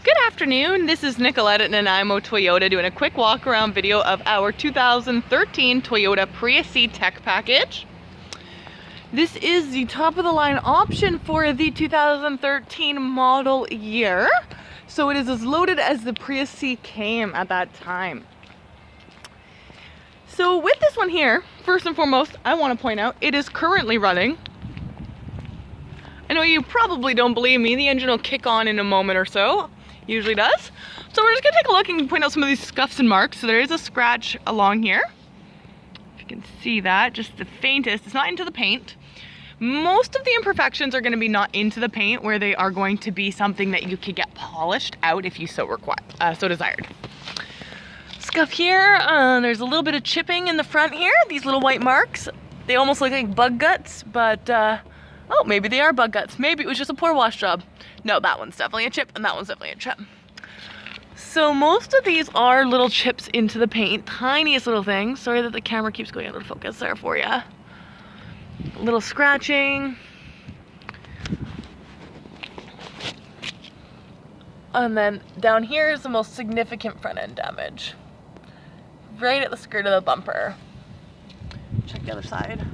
Good afternoon, this is Nicolette at Nanaimo Toyota doing a quick walk around video of our 2013 Toyota Prius C Tech Package. This is the top of the line option for the 2013 model year. So it is as loaded as the Prius C came at that time. So with this one here, first and foremost, I want to point out it is currently running. I know you probably don't believe me, the engine will kick on in a moment or so. Usually does. So we're just gonna take a look and point out some of these scuffs and marks. So there is a scratch along here. If you can see that, just the faintest, it's not into the paint. Most of the imperfections are gonna be not into the paint, where they are going to be something that you could get polished out if you so desired. Scuff here, there's a little bit of chipping in the front here, these little white marks. They almost look like bug guts, but oh, maybe they are bug guts. Maybe it was just a poor wash job. No, that one's definitely a chip, and that one's definitely a chip. So most of these are little chips into the paint, tiniest little things. Sorry that the camera keeps going out of focus there for you. A little scratching. And then down here is the most significant front end damage. Right at the skirt of the bumper. Check the other side.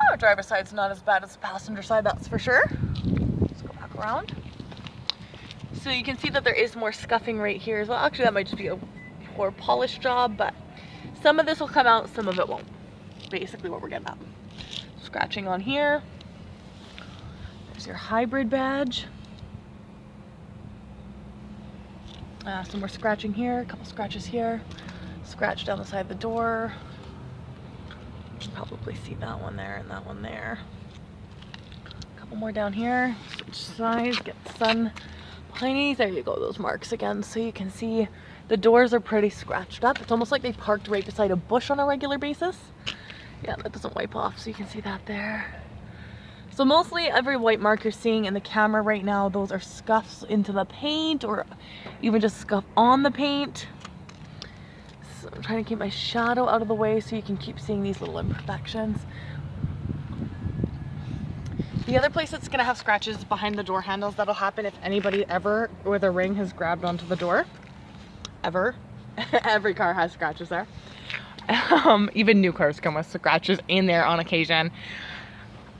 Oh, driver's side's not as bad as the passenger side, that's for sure. Let's go back around. So you can see that there is more scuffing right here as well. Actually, that might just be a poor polish job, but some of this will come out, some of it won't. Basically what we're getting at. Scratching on here. There's your hybrid badge. Some more scratching here, a couple scratches here. Scratch down the side of the door. You can probably see that one there and that one there. A couple more down here. Switch sides, get the sun behind these. There you go, those marks again. So you can see the doors are pretty scratched up. It's almost like they parked right beside a bush on a regular basis. Yeah, that doesn't wipe off, so you can see that there. So mostly every white mark you're seeing in the camera right now, those are scuffs into the paint or even just scuff on the paint. So I'm trying to keep my shadow out of the way so you can keep seeing these little imperfections. The other place that's gonna have scratches is behind the door handles. That'll happen if anybody ever with a ring has grabbed onto the door. Ever. Every car has scratches there. Even new cars come with scratches in there on occasion.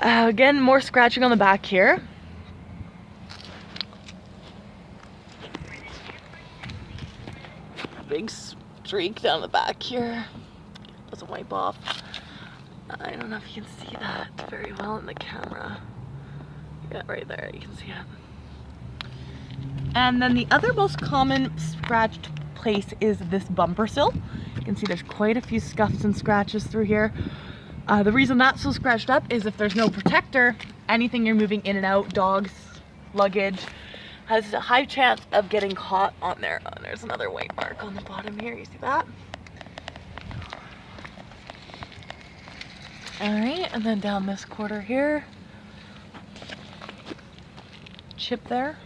Again, more scratching on the back here. Big streak down the back here. Doesn't wipe off. I don't know if you can see that very well in the camera. Yeah, right there, you can see it. And then the other most common scratched place is this bumper sill. You can see there's quite a few scuffs and scratches through here. The reason that's so scratched up is if there's no protector, anything you're moving in and out, dogs, luggage, has a high chance of getting caught on there. Oh, there's another white mark on the bottom here, you see that? All right, and then down this quarter here, chip there.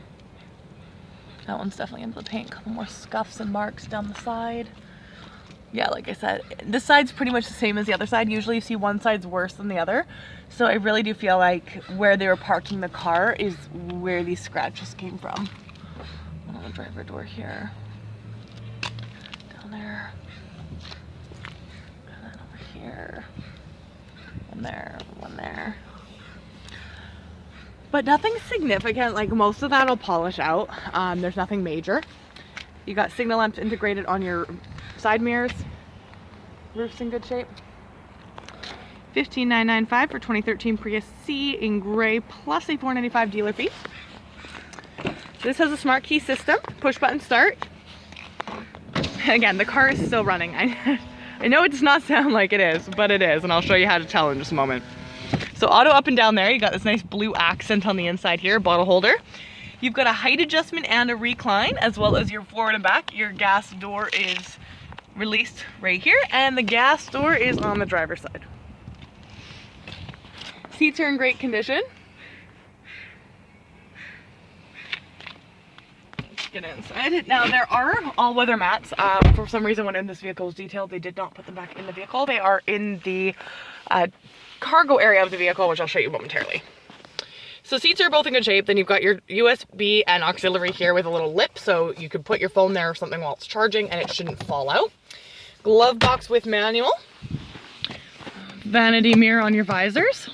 That one's definitely into the paint. A couple more scuffs and marks down the side. Yeah, like I said, this side's pretty much the same as the other side. Usually you see one side's worse than the other. So I really do feel like where they were parking the car is where these scratches came from. On the driver door here. Down there. And then over here. One there, one there. But nothing significant, like most of that will polish out. There's nothing major. You got signal lamps integrated on your side mirrors. Roof's in good shape. $15,995 for 2013 Prius C in gray plus a $495 dealer fee. This has a smart key system, push button start. Again, the car is still running. I know it does not sound like it is, but it is, and I'll show you how to tell in just a moment. So auto up and down there, you got this nice blue accent on the inside here, bottle holder. You've got a height adjustment and a recline, as well as your forward and back. Your gas door is released right here, and the gas door is on the driver's side. Seats are in great condition. Let's get inside. Now there are all-weather mats. For some reason when this vehicle was detailed, they did not put them back in the vehicle. They are in the cargo area of the vehicle, which I'll show you momentarily. So seats are both in good shape. Then you've got your USB and auxiliary here with a little lip, so you could put your phone there or something while it's charging and it shouldn't fall out. Glove box with manual. Vanity mirror on your visors.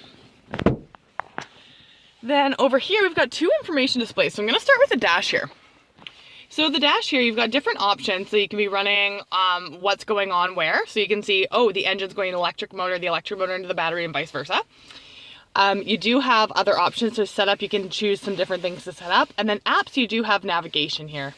Then over here we've got 2 information displays. So I'm going to start with the dash here. So the dash here, you've got different options. So you can be running what's going on where. So you can see, oh, the engine's going electric motor, the electric motor into the battery, and vice versa. You do have other options to set up. You can choose some different things to set up. And then apps, you do have navigation here.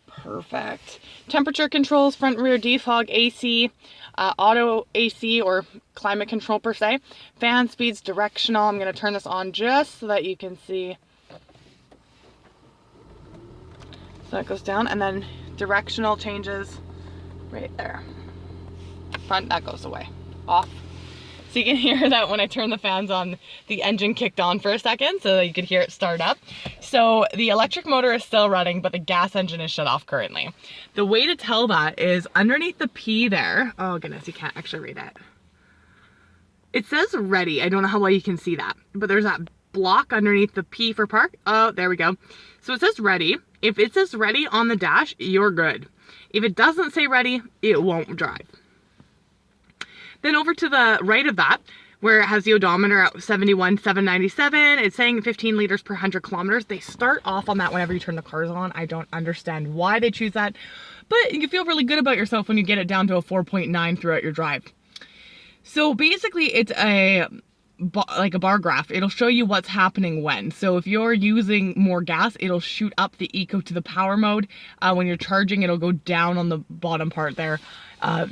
Perfect. Temperature controls, front rear defog, AC, auto AC or climate control per se. Fan speeds, directional. I'm going to turn this on just so that you can see. So that goes down, and then directional changes right there. Front, that goes away. Off. So you can hear that when I turn the fans on, the engine kicked on for a second so that you could hear it start up. So the electric motor is still running, but the gas engine is shut off currently. The way to tell that is underneath the P there. Oh goodness, you can't actually read it. It says ready. I don't know how well you can see that, but there's that block underneath the P for park. Oh, there we go. So it says ready. If it says ready on the dash, you're good. If it doesn't say ready, it won't drive. Then over to the right of that, where it has the odometer at 71,797, it's saying 15 liters per 100 kilometers. They start off on that whenever you turn the cars on. I don't understand why they choose that, but you feel really good about yourself when you get it down to a 4.9 throughout your drive. So basically it's like a bar graph. It'll show you what's happening when. So if you're using more gas, it'll shoot up the eco to the power mode. When you're charging, it'll go down on the bottom part there.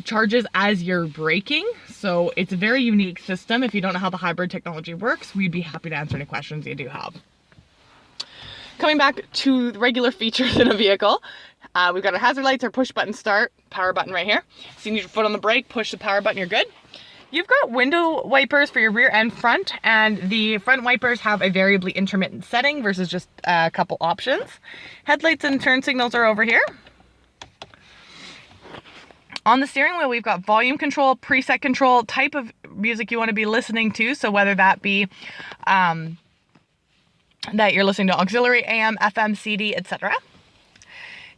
Charges as you're braking. So it's a very unique system. If you don't know how the hybrid technology works, we'd be happy to answer any questions you do have. Coming back to the regular features in a vehicle, we've got our hazard lights, our push button start, power button right here. So you need your foot on the brake, push the power button, you're good. You've got window wipers for your rear and front, and the front wipers have a variably intermittent setting versus just a couple options. Headlights and turn signals are over here. On the steering wheel, we've got volume control, preset control, type of music you want to be listening to. So whether that be that you're listening to auxiliary, AM, FM, CD, etc.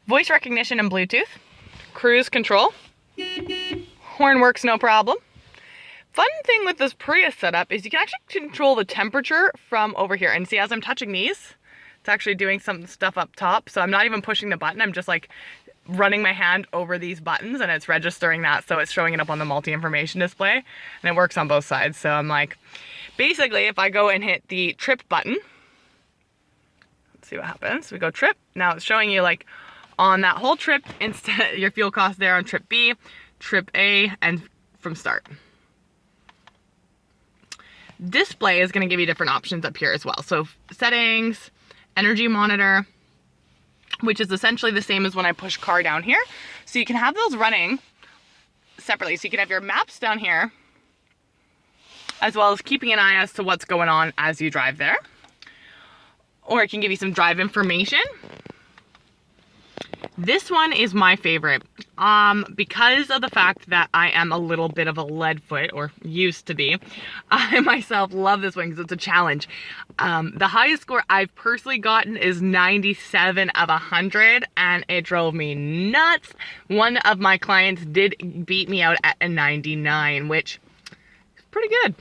Voice recognition and Bluetooth. Cruise control. Horn works no problem. Fun thing with this Prius setup is you can actually control the temperature from over here. And see, as I'm touching these, it's actually doing some stuff up top. So I'm not even pushing the button. I'm just like running my hand over these buttons and it's registering that. So it's showing it up on the multi-information display and it works on both sides. So I'm like, basically if I go and hit the trip button, let's see what happens. We go trip. Now it's showing you like on that whole trip, instead your fuel cost there on trip B, trip A, and from start. Display is going to give you different options up here as well. So settings, energy monitor, which is essentially the same as when I push car down here. So you can have those running separately. So you can have your maps down here, as well as keeping an eye as to what's going on as you drive there. Or it can give you some drive information. This one is my favorite because of the fact that I am a little bit of a lead foot, or used to be. I myself love this one because it's a challenge. The highest score I've personally gotten is 97 of 100 and it drove me nuts. One of my clients did beat me out at a 99, which is pretty good.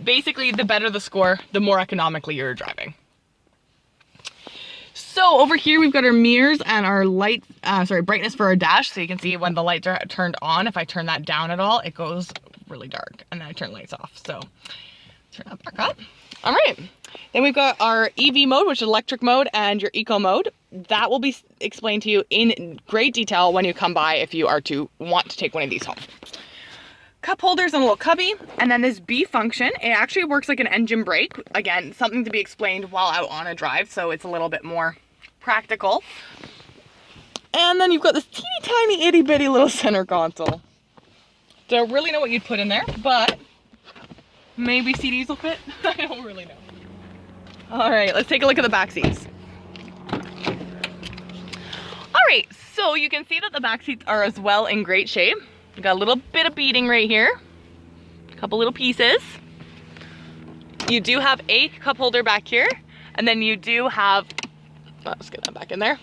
Basically, the better the score, the more economically you're driving. So over here we've got our mirrors and our light, brightness for our dash. So you can see when the lights are turned on, if I turn that down at all, it goes really dark and then I turn lights off. So turn that back up. All right. Then we've got our EV mode, which is electric mode, and your eco mode. That will be explained to you in great detail when you come by if you are to want to take one of these home. Cup holders and a little cubby, and then this B function, it actually works like an engine brake. Again, something to be explained while out on a drive, so it's a little bit more practical. And then you've got this teeny tiny itty bitty little center console. Don't really know what you'd put in there, but maybe CDs will fit. I don't really know. All right, let's take a look at the back seats. All right, so you can see that the back seats are as well in great shape. You got a little bit of beading right here. A couple little pieces. You do have a cup holder back here. And then you do have, let's get that back in there.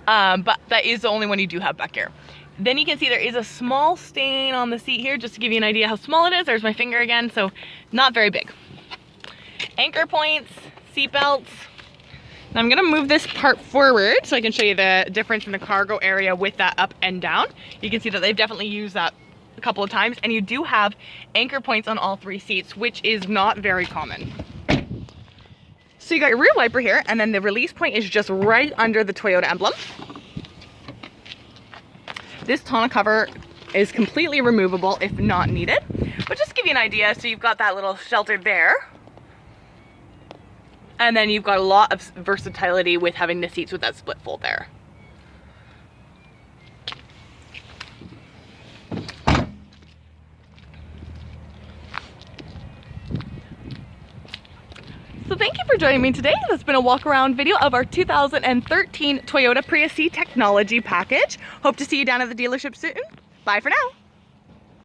But that is the only one you do have back here. Then you can see there is a small stain on the seat here, just to give you an idea how small it is. There's my finger again, so not very big. Anchor points, seat belts. Now I'm gonna move this part forward so I can show you the difference in the cargo area with that up and down. You can see that they've definitely used that a couple of times, and you do have anchor points on all 3 seats, which is not very common. So you got your rear wiper here, and then the release point is just right under the Toyota emblem. This tonneau cover is completely removable if not needed, but just to give you an idea, so you've got that little shelter there. And then you've got a lot of versatility with having the seats with that split fold there. So thank you for joining me today. That's been a walk around video of our 2013 Toyota Prius C technology package. Hope to see you down at the dealership soon. Bye for now.